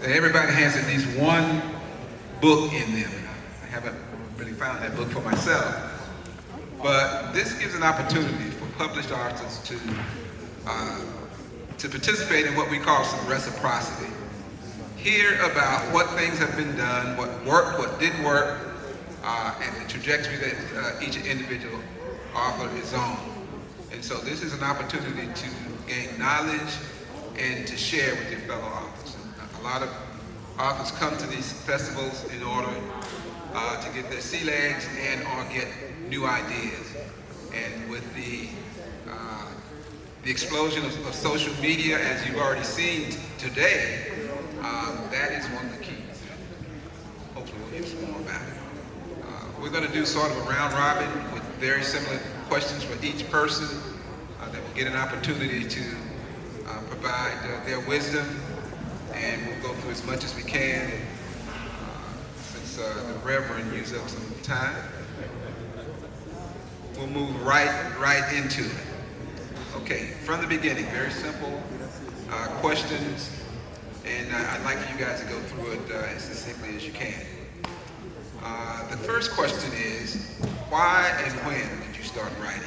that everybody has at least one book in them. I haven't really found that book for myself. But this gives an opportunity for published authors to participate in what we call some reciprocity. Hear about what things have been done, what worked, what didn't work, and the trajectory that each individual author is on. And so this is an opportunity to gain knowledge and to share with your fellow authors. A lot of authors come to these festivals in order to get their sea legs and or get new ideas. And with the explosion of social media, as you've already seen today, that is one of the keys. Hopefully we'll hear some more about it. We're going to do sort of a round robin with very similar questions for each person that will get an opportunity to provide their wisdom, and we'll go through as much as we can since the Reverend used up some time. We'll move right into it. Okay, from the beginning, very simple questions, and I'd like for you guys to go through it as succinctly as you can. The first question is, why and when did you start writing?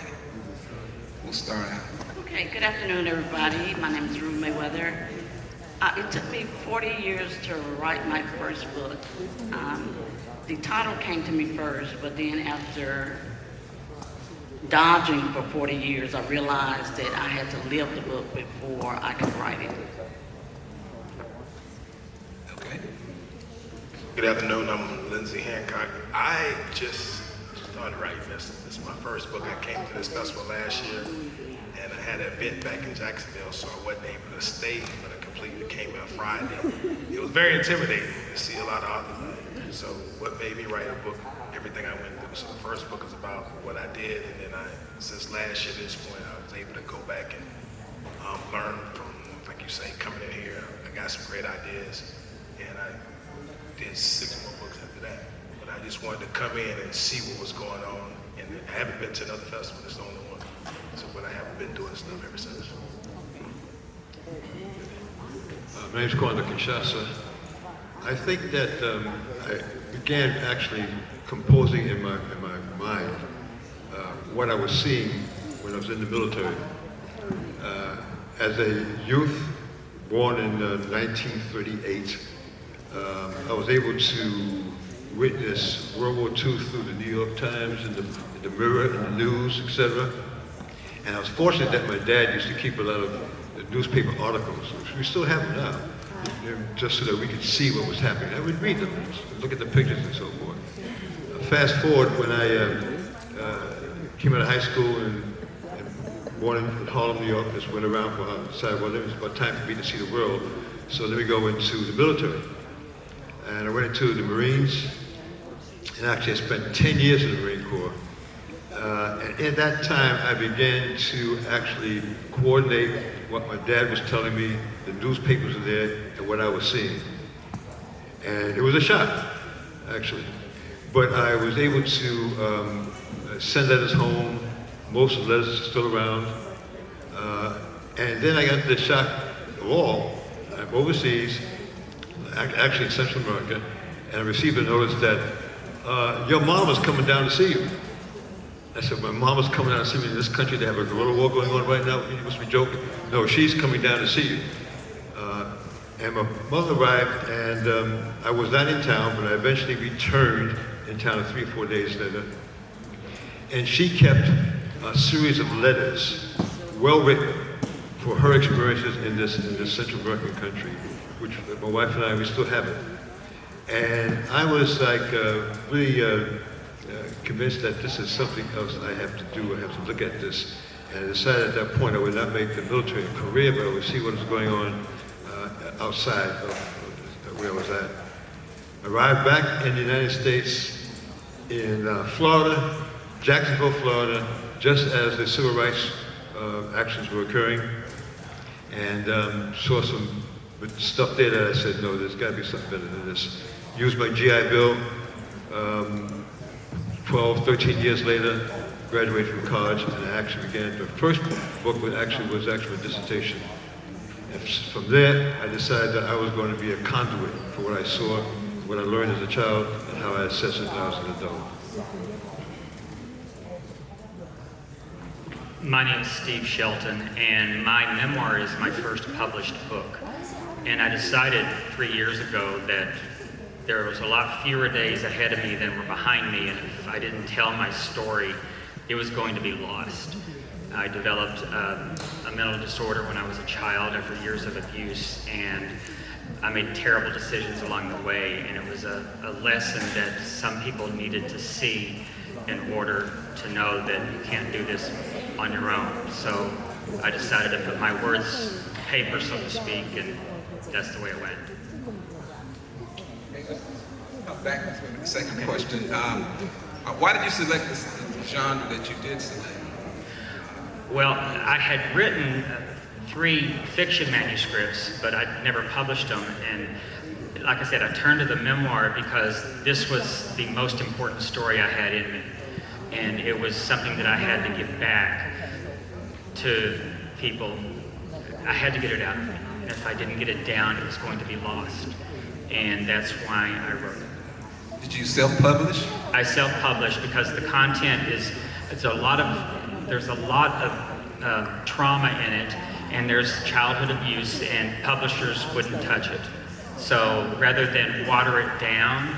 We'll start out. Okay, good afternoon, everybody. My name is Mayweather. It took me 40 years to write my first book. The title came to me first, but then after dodging for 40 years, I realized that I had to live the book before I could write it. Okay. Good afternoon, I'm Lindsay Hancock. I just started writing this. This is my first book. I came to this festival last year, and I had an event back in Jacksonville, so I wasn't able to stay, but I completely came out Friday. It was very intimidating to see a lot of authors. So what made me write a book, everything I went through. So the first book is about what I did, and then since last year, this point, I was able to go back and learn from, like you say, coming in here. I got some great ideas, and I did 6 more books after that. But I just wanted to come in and see what was going on, and I haven't been to another festival. It's the only one. So, but I haven't been doing stuff ever since. My name's Kinshasa. I think that I began actually composing in my mind what I was seeing when I was in the military. As a youth, born in 1938, I was able to witness World War II through the New York Times and the Mirror and the news, etc. And I was fortunate that my dad used to keep a lot of newspaper articles, which we still have them now, just so that we could see what was happening. I would read them, look at the pictures and so forth. Fast forward, when I came out of high school and born in Harlem, New York, just went around for decided, well, it was about time for me to see the world. So let me go into the military. And I went into the Marines, and actually I spent 10 years in the Marine Corps. And in that time, I began to actually coordinate what my dad was telling me, the newspapers were there, and what I was seeing. And it was a shock, actually. But I was able to send letters home. Most of the letters are still around. And then I got the shock of all. I'm overseas, actually in Central America, and I received a notice that your mom is coming down to see you. I said, my mom is coming down to see me in this country. They have a guerrilla war going on right now. You must be joking. No, she's coming down to see you. And my mother arrived, and I was not in town, but I eventually returned in town 3 or 4 days later. And she kept a series of letters, well written, for her experiences in this Central American country, which my wife and I, we still have it. And I was like really convinced that this is something else I have to do. I have to look at this. And I decided at that point I would not make the military a career, but I would see what was going on outside of where I was at. I arrived back in the United States in Florida, Jacksonville, Florida, just as the civil rights actions were occurring, and saw some stuff there that I said, no, there's got to be something better than this. Used my GI Bill. 12, 13 years later, graduated from college, and I actually began, the first book was actually a dissertation. And from there, I decided that I was going to be a conduit for what I saw, what I learned as a child, and how I assess it now as an adult. My name is Steve Shelton, and my memoir is my first published book. And I decided 3 years ago that there was a lot fewer days ahead of me than were behind me, and if I didn't tell my story, it was going to be lost. I developed a mental disorder when I was a child after years of abuse, and I made terrible decisions along the way, and it was a lesson that some people needed to see in order to know that you can't do this on your own. So I decided to put my words to paper, so to speak, and that's the way it went. Back to the second question. Why did you select this genre that you did select? Well, I had written 3 fiction manuscripts, but I'd never published them. And like I said, I turned to the memoir because this was the most important story I had in me. And it was something that I had to give back to people. I had to get it out of me. And if I didn't get it down, it was going to be lost. And that's why I wrote it. Did you self-publish? I self-published because the content is, there's a lot of trauma in it, and there's childhood abuse, and publishers wouldn't touch it. So rather than water it down,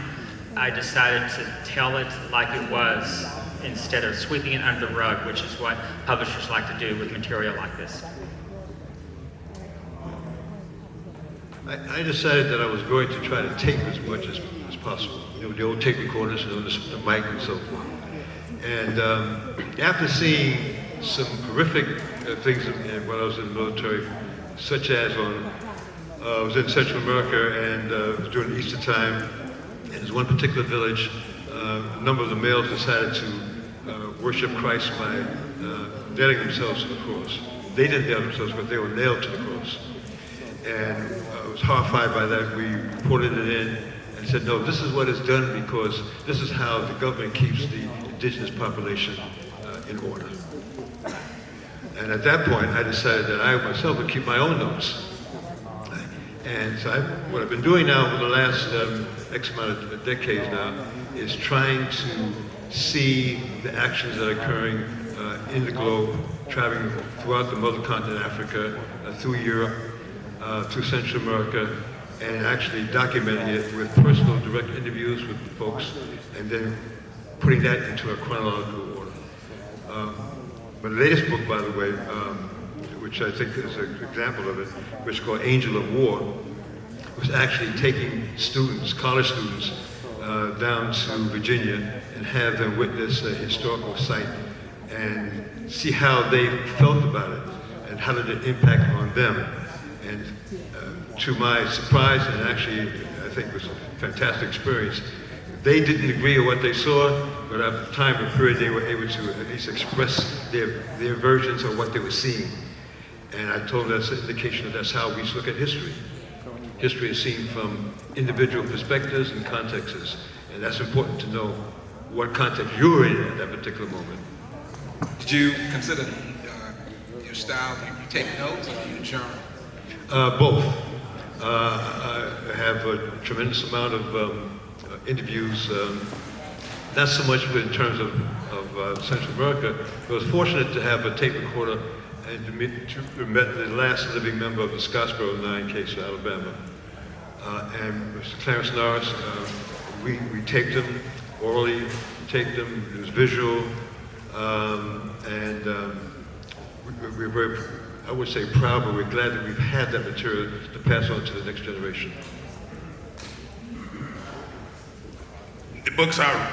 I decided to tell it like it was instead of sweeping it under the rug, which is what publishers like to do with material like this. I decided that I was going to try to tape as much as possible. You know, the old tape recorders, you know, the mic and so forth. And after seeing some horrific things when I was in the military, such as I was in Central America and it was during Easter time, and there's one particular village, a number of the males decided to worship Christ by nailing themselves to the cross. They didn't nail themselves, but they were nailed to the cross. And I was horrified by that. We reported it in and said, no, this is what is done because this is how the government keeps the indigenous population in order. And at that point, I decided that I myself would keep my own notes. And so what I've been doing now for the last X amount of decades now is trying to see the actions that are occurring in the globe, traveling throughout the mother continent, Africa, through Europe, through Central America, and actually documenting it with personal direct interviews with folks, and then putting that into a chronological order. My latest book, by the way, which I think is an example of it, which is called Angel of War, was actually taking students, college students, down to Virginia and have them witness a historical site and see how they felt about it and how did it impact on them. And to my surprise, and actually I think it was a fantastic experience, they didn't agree with what they saw, but at the time of the period they were able to at least express their versions of what they were seeing. And I told them that's an indication that that's how we look at history. History is seen from individual perspectives and contexts, and that's important to know what context you're in at that particular moment. Did you consider your style, you take notes or you journal? Both. I have a tremendous amount of interviews, not so much in terms of Central America, but I was fortunate to have a tape recorder and to meet the last living member of the Scottsboro 9 case of Alabama. And Mr. Clarence Norris, we taped him, orally taped him, it was visual, and we're very, I would say proud, but we're glad that we've had that material to pass on to the next generation. The books I've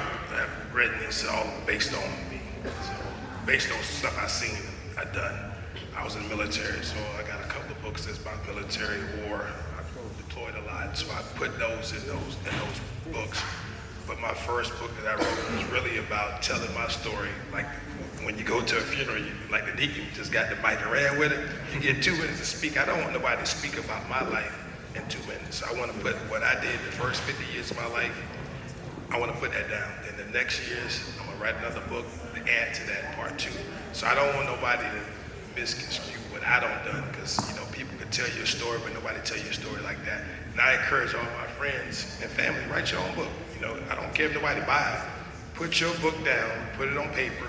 written is all based on me, based on stuff I've seen, I've done. I was in the military, so I got a couple of books that's about military war. I deployed a lot, so I put those in those books. But my first book that I wrote was really about telling my story. Like when you go to a funeral, like the deacon just got the mic and ran with it. You get 2 minutes to speak. I don't want nobody to speak about my life in 2 minutes. So I want to put what I did the first 50 years of my life, I want to put that down. Then the next years, I'm going to write another book to add to that part 2. So I don't want nobody to misconstrue what that I don't done, because people could tell you a story, but nobody tell you a story like that. And I encourage all my friends and family, write your own book. I don't care if nobody buy it. Put your book down, put it on paper,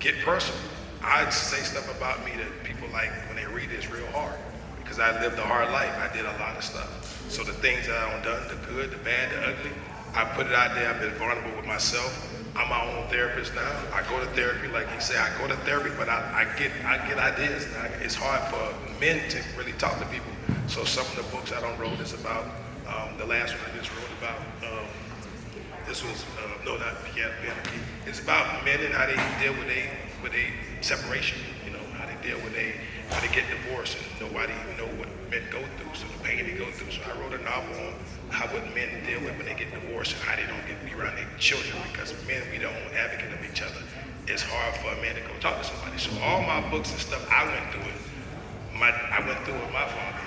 get personal. I say stuff about me that people like when they read it's real hard, because I lived a hard life. I did a lot of stuff. So the things that I done, the good, the bad, the ugly, I put it out there. I've been vulnerable with myself. I'm my own therapist now. I go to therapy, like you say, I go to therapy, but I get ideas. It's hard for men to really talk to people. So some of the books I done wrote is about, the last one I just wrote about, this was, no, not Piano Key. It's about men and how they deal with a separation, how they deal with how they get divorced, and nobody even know what men go through, so the pain they go through. So I wrote a novel on what men deal with when they get divorced and how they don't get to be around their children, because men, we don't advocate of each other. It's hard for a man to go talk to somebody. So all my books and stuff, I went through it. I went through it with my father.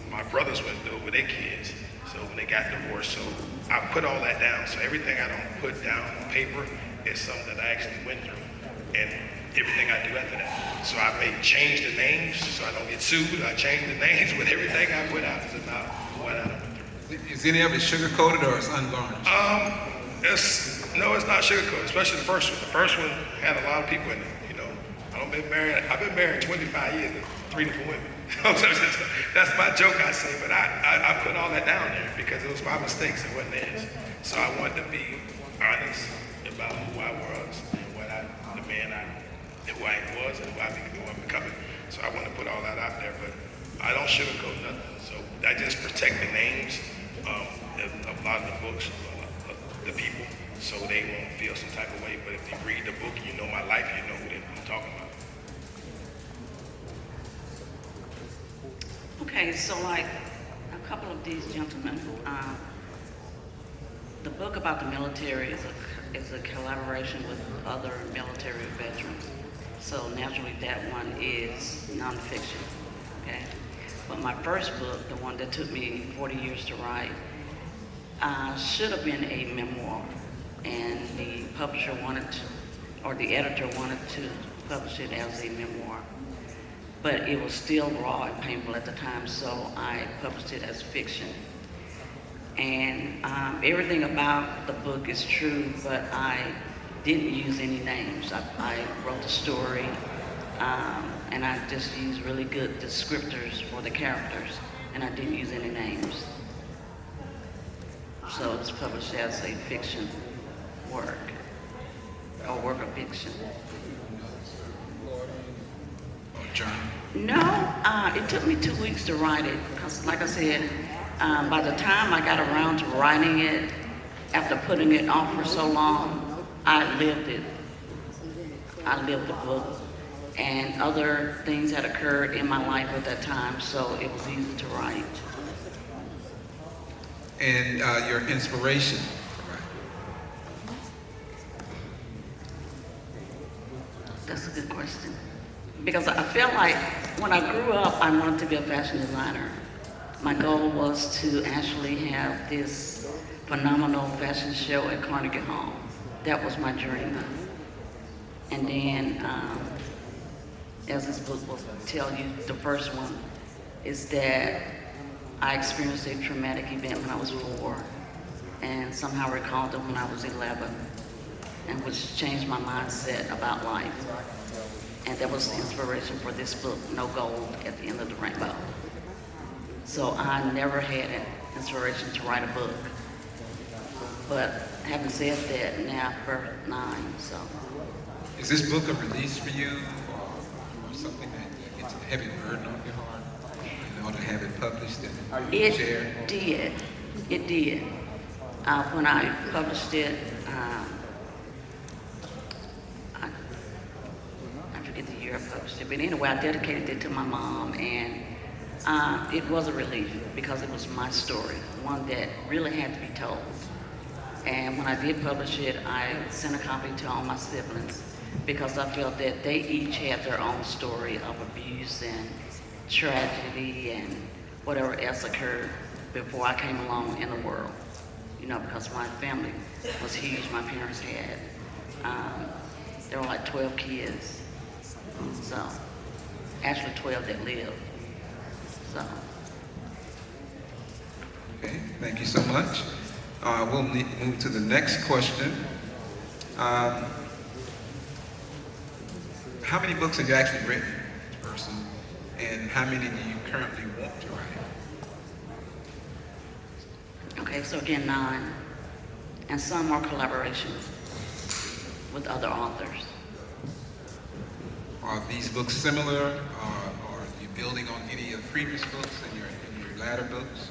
My brothers went through it with their kids. So when they got divorced, so I put all that down. So everything I don't put down on paper is something that I actually went through, and everything I do after that. So I may change the names so I don't get sued. I change the names, but everything I put out is about what I went through. Is any of it sugar-coated or is unvarnished? No, it's not sugarcoated, especially the first one. The first one had a lot of people in it. I've been married 25 years to 3 different women. That's my joke, I say, but I put all that down there because it was my mistakes, it wasn't theirs. So I wanted to be honest about who I was and the man who I was and who I'm becoming. So I want to put all that out there, but I don't sugarcoat nothing. So I just protect the names of a lot of the books, the people, so they won't feel some type of way. But if you read the book, you know my life, you know who I'm talking about. Okay, so like a couple of these gentlemen, the book about the military is a collaboration with other military veterans. So naturally that one is nonfiction, okay? But my first book, the one that took me 40 years to write, should have been a memoir. And the publisher the editor wanted to publish it as a memoir. But it was still raw and painful at the time, so I published it as fiction. And everything about the book is true, but I didn't use any names. I wrote the story, and I just used really good descriptors for the characters, and I didn't use any names. So it's published as a fiction work, or work of fiction. Journal? No, it took me 2 weeks to write it, because like I said, by the time I got around to writing it, after putting it off for so long, I lived it. I lived the book, and other things had occurred in my life at that time, so it was easy to write. And your inspiration? That's a good question. Because I felt like when I grew up, I wanted to be a fashion designer. My goal was to actually have this phenomenal fashion show at Carnegie Hall. That was my dream. And then, as this book will tell you, the first one is that I experienced a traumatic event when I was 4, and somehow recalled it when I was 11, and which changed my mindset about life. And that was the inspiration for this book, No Gold at the End of the Rainbow. So I never had an inspiration to write a book. But having said that, now I've birthed 9, so. Is this book a release for you, or something that gets a heavy burden on your heart in order to have it published and shared? It did. When I published it, I forget the year I published it, but anyway, I dedicated it to my mom, and it was a relief because it was my story, one that really had to be told. And when I did publish it, I sent a copy to all my siblings because I felt that they each had their own story of abuse and tragedy and whatever else occurred before I came along in the world. Because my family was huge. My parents had, there were like 12 kids. So actually 12 that lived. So, Okay, thank you so much. We'll move to the next question. How many books have you actually written, person, and how many do you currently want to write? okay, so again, 9. And some are collaborations with other authors. Are these books similar, or are you building on any of the previous books in your latter books?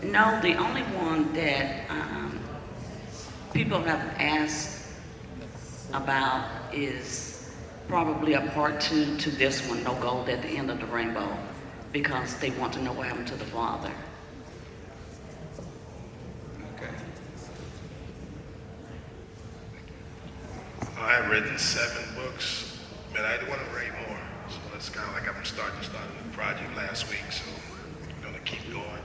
No, the only one that people have asked about is probably a part 2 to this one, No Gold at the End of the Rainbow, because they want to know what happened to the father. Okay. I have written 7 books, but I want to write more. So it's kind of like I'm starting a new project last week, so I'm going to keep going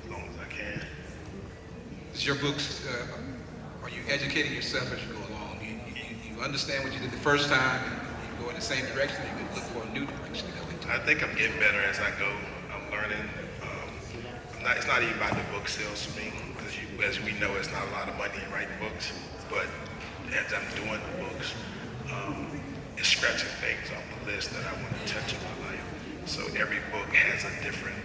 as long as I can. Is your books, are you educating yourself as you go along? You understand what you did the first time, and you go in the same direction, you can look for a new direction to go into? I think I'm getting better as I go. I'm learning. It's not even about the book sales for me, because as we know, it's not a lot of money in writing books, but as I'm doing the books, it's scratching things off the list that I want to touch in my life. So every book has a different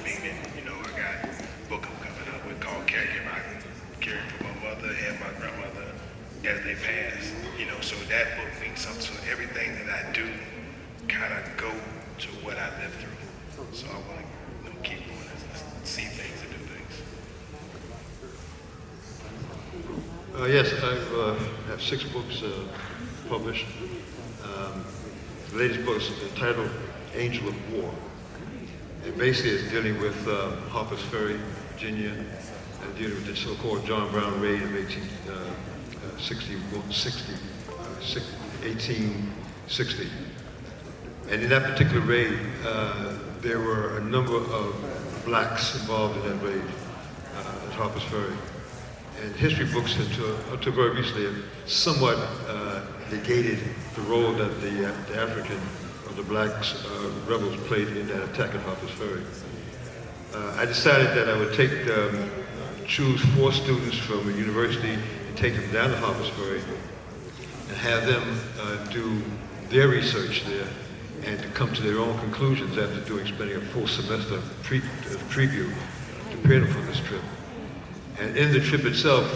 meaning. You know, I got a book I'm coming out with called Caregiver. I'm caring for my mother and my grandmother as they pass. You know, so that book means something. So everything that I do kind of go to what I lived through. So I want to keep going and see things and do things. Yes, I have 6 books published. The latest book is entitled Angel of War. And basically it's dealing with Harper's Ferry, Virginia, and dealing with the so-called John Brown raid of 1860. And in that particular raid, there were a number of blacks involved in that raid at Harper's Ferry. And history books until very recently have somewhat negated the role that the African or the blacks rebels played in that attack at Harper's Ferry. I decided that I would choose 4 students from a university and take them down to Harper's Ferry and have them do their research there and to come to their own conclusions after spending a full semester preview to prepare them for this trip. And in the trip itself,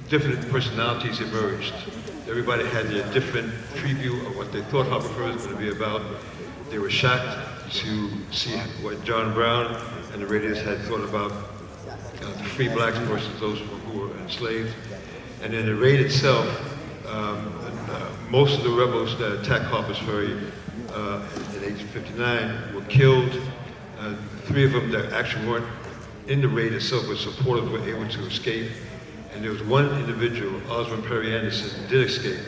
different personalities emerged. Everybody had their different preview of what they thought Harper Ferry was going to be about. They were shocked to see what John Brown and the raiders had thought about the free blacks versus those who were enslaved. And in the raid itself, most of the rebels that attacked Harper's Ferry in 1859 were killed. 3 of them that actually weren't in the raid itself, but supporters were able to escape. And there was one individual, Osmond Perry Anderson, who did escape.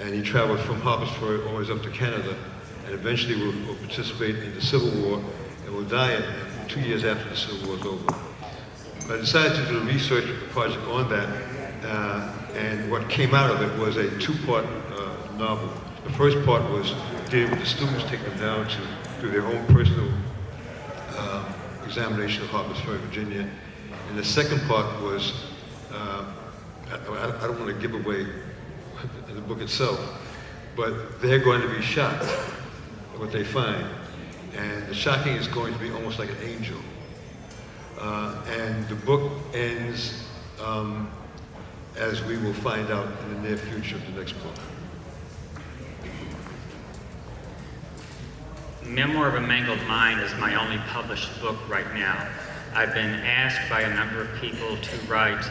And he traveled from Harper's Ferry always up to Canada, and eventually will participate in the Civil War and will die 2 years after the Civil War is over. I decided to do a research project on that, and what came out of it was a 2-part novel. The first part was dealing with the students, taking them down to do their own personal examination of Harper's Ferry, Virginia. And the second part was, I don't want to give away the book itself, but they're going to be shocked at what they find. And the shocking is going to be almost like an angel. And the book ends as we will find out in the near future of the next book. Memoir of a Mangled Mind is my only published book right now. I've been asked by a number of people to write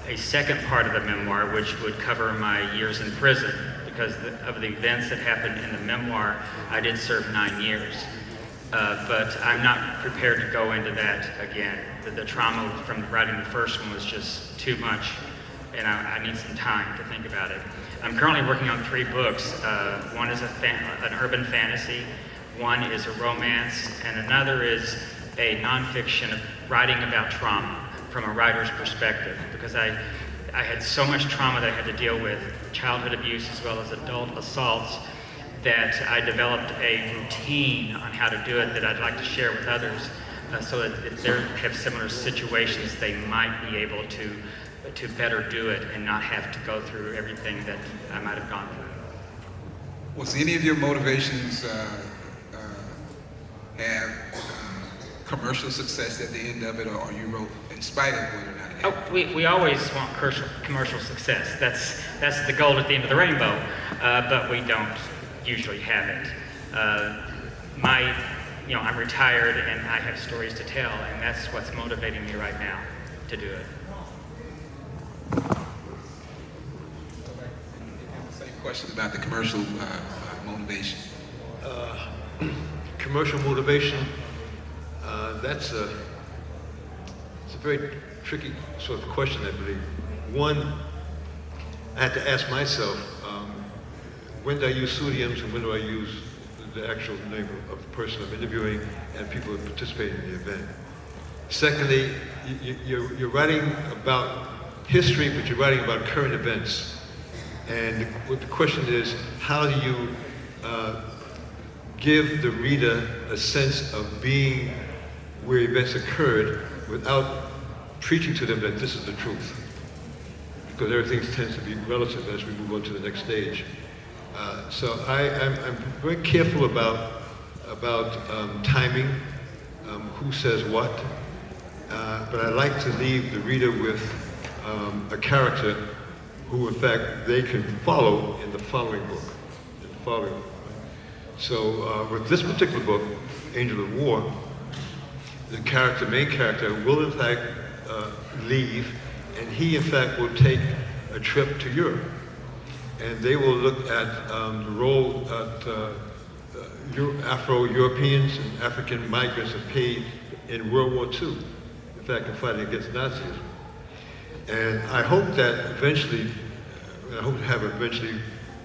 a second part of the memoir, which would cover my years in prison. Because of the events that happened in the memoir, I did serve 9 years. But I'm not prepared to go into that again. The trauma from writing the first one was just too much, and I need some time to think about it. I'm currently working on 3 books. One is an urban fantasy, one is a romance, and another is a nonfiction writing about trauma from a writer's perspective, because I had so much trauma that I had to deal with, childhood abuse as well as adult assaults, that I developed a routine on how to do it that I'd like to share with others, so that if they have similar situations, they might be able to better do it and not have to go through everything that I might have gone through. Was any of your motivations have commercial success at the end of it, or you wrote in spite of whether or not it happened? Oh, we always want commercial success. That's the goal at the end of the rainbow, but we don't usually have it. I'm retired and I have stories to tell, and that's what's motivating me right now to do it. Same question about the commercial motivation. Commercial motivation, it's a very tricky sort of question, I believe. One, I had to ask myself, when do I use pseudonyms and when do I use the actual name of the person I'm interviewing and people who participate in the event? Secondly, you're writing about history, but you're writing about current events. And what the question is, how do you give the reader a sense of being where events occurred without preaching to them that this is the truth? Because everything tends to be relative as we move on to the next stage. So I'm very careful about timing, who says what, but I like to leave the reader with a character who, in fact, they can follow in the following book. So with this particular book, Angel of War, the main character, will in fact leave, and he in fact will take a trip to Europe. And they will look at the role that Afro-Europeans and African migrants have played in World War II, in fact, in fighting against Nazism. And I hope that eventually,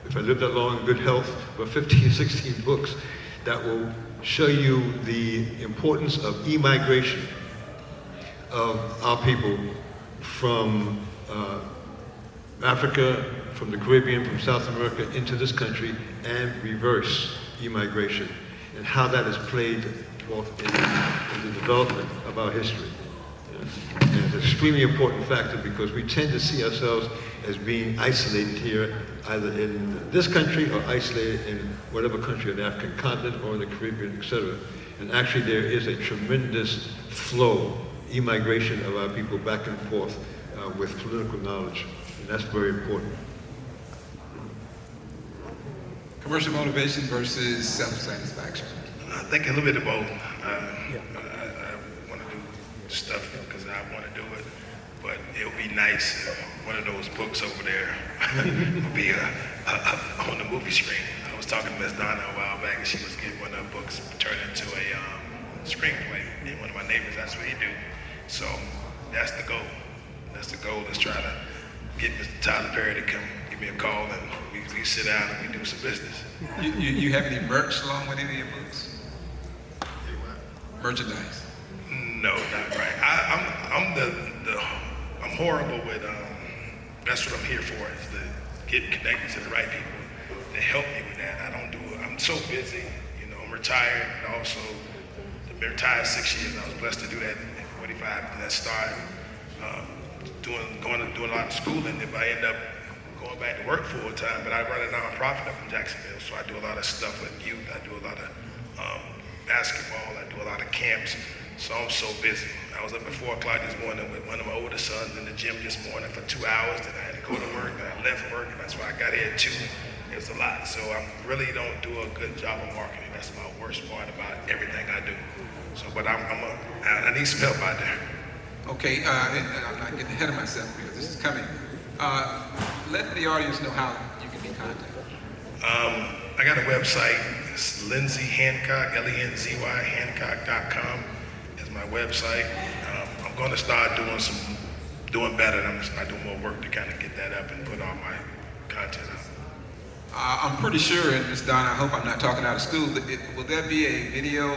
if I live that long in good health, about 15, 16 books that will show you the importance of immigration of our people from Africa, from the Caribbean, from South America into this country, and reverse immigration, and how that has played both in the development of our history. And it's an extremely important factor because we tend to see ourselves as being isolated here, either in this country or isolated in whatever country on the African continent or in the Caribbean, etc. And actually there is a tremendous flow, immigration of our people back and forth with political knowledge. And that's very important. Commercial motivation versus self-satisfaction. I think a little bit of both. I want to do stuff because I want to do it, but it would be nice if one of those books over there would be on the movie screen. I was talking to Miss Donna a while back, and she was getting one of her books turned into a screenplay. And one of my neighbors, that's what he do. So that's the goal. That's the goal. Let's try to get Mr. Tyler Perry to come give me a call, and we sit down and we do some business. You have any merch along with any of your books? Merchandise? No, not right. I'm horrible with, that's what I'm here for, is to get connected to the right people to help me with that. I'm so busy, I'm retired, and also I've been retired 6 years. I was blessed to do that at 45, and that started doing a lot of schooling. If I end up going back to work full time, but I run a nonprofit up in Jacksonville, so I do a lot of stuff with youth. I do a lot of basketball. I do a lot of camps. So I'm so busy. I was up at 4 o'clock this morning with one of my oldest sons in the gym this morning for 2 hours. Then I had to go to work. Then I left work, and that's why I got here at 2. It was a lot. So I really don't do a good job of marketing. That's my worst part about everything I do. So, but I need some help out there. Okay, and I'm not getting ahead of myself because this is coming. Let the audience know how you can be contacted. I got a website. It's Lindsay Hancock, Lenzy, Hancock.com is my website. I'm going to start doing better. I'm going to start doing more work to kind of get that up and put all my content out. I'm pretty sure, and Ms. Donna, I hope I'm not talking out of school, will there be a video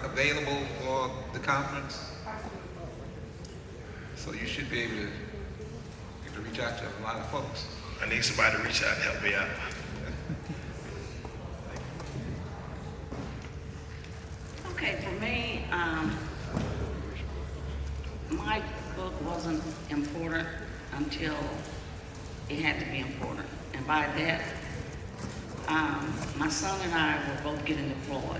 available for the conference? So you should be able to reach out to a lot of folks. I need somebody to reach out and help me out. my book wasn't important until it had to be important. And by that, my son and I were both getting deployed.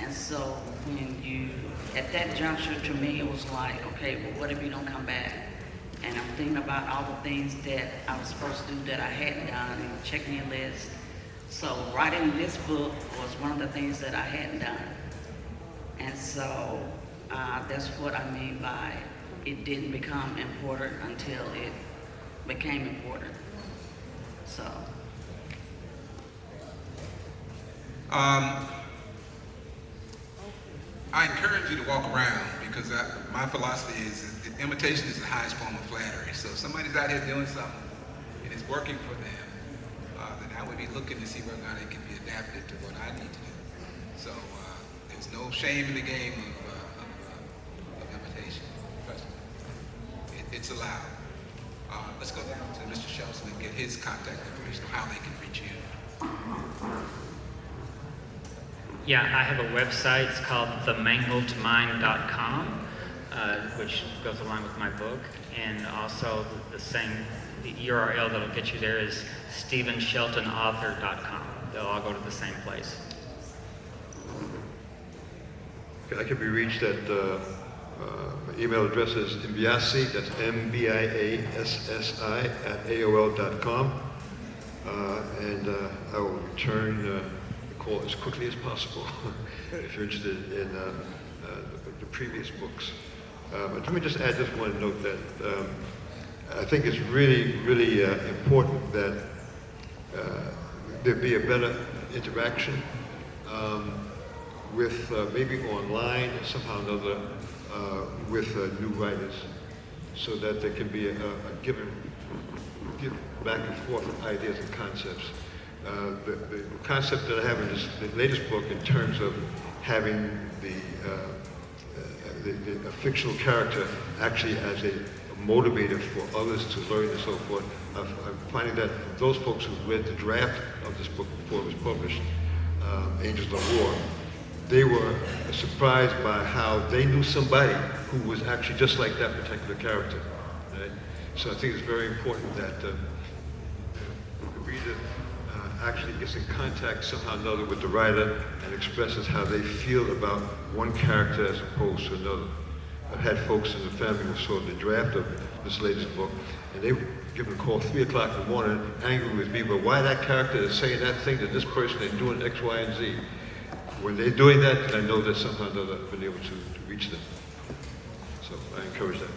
And so when you, at that juncture, to me, it was like, okay, well, what if you don't come back? And I'm thinking about all the things that I was supposed to do that I hadn't done and checking a list. So writing this book was one of the things that I hadn't done. And so that's what I mean by it didn't become important until it became important. So. I encourage you to walk around because my philosophy is that imitation is the highest form of flattery. So if somebody's out here doing something and it's working for them, then I would be looking to see whether or not it can be adapted to what I need to do. So there's no shame in the game of imitation. Trust me. It's allowed. Let's go down to Mr. Shelton and get his contact information on how they can reach you. Yeah, I have a website. It's called themangledmind.com, which goes along with my book. And also the URL that'll get you there is stephensheltonauthor.com. They'll all go to the same place. I can be reached at, my email address is mbiassi, that's MBIASSI @AOL.com. And I will return the call as quickly as possible if you're interested in the previous books. But let me just add this one note that I think it's really, really important that there be a better interaction with maybe online somehow or another with new writers, so that there can be a give back and forth of ideas and concepts. The concept that I have in the latest book, in terms of having a fictional character actually as a motivator for others to learn and so forth, I'm finding that those folks who read the draft of this book before it was published, Angels of War, they were surprised by how they knew somebody who was actually just like that particular character. Right? So I think it's very important that the reader actually gets in contact somehow or another with the writer and expresses how they feel about one character as opposed to another. I've had folks in the family who saw the draft of this latest book, and they give me a call 3 o'clock in the morning, angry with me, but why that character is saying that thing to this person and doing X, Y, and Z. When they're doing that, I know that somehow or another I've been able to reach them. So I encourage that.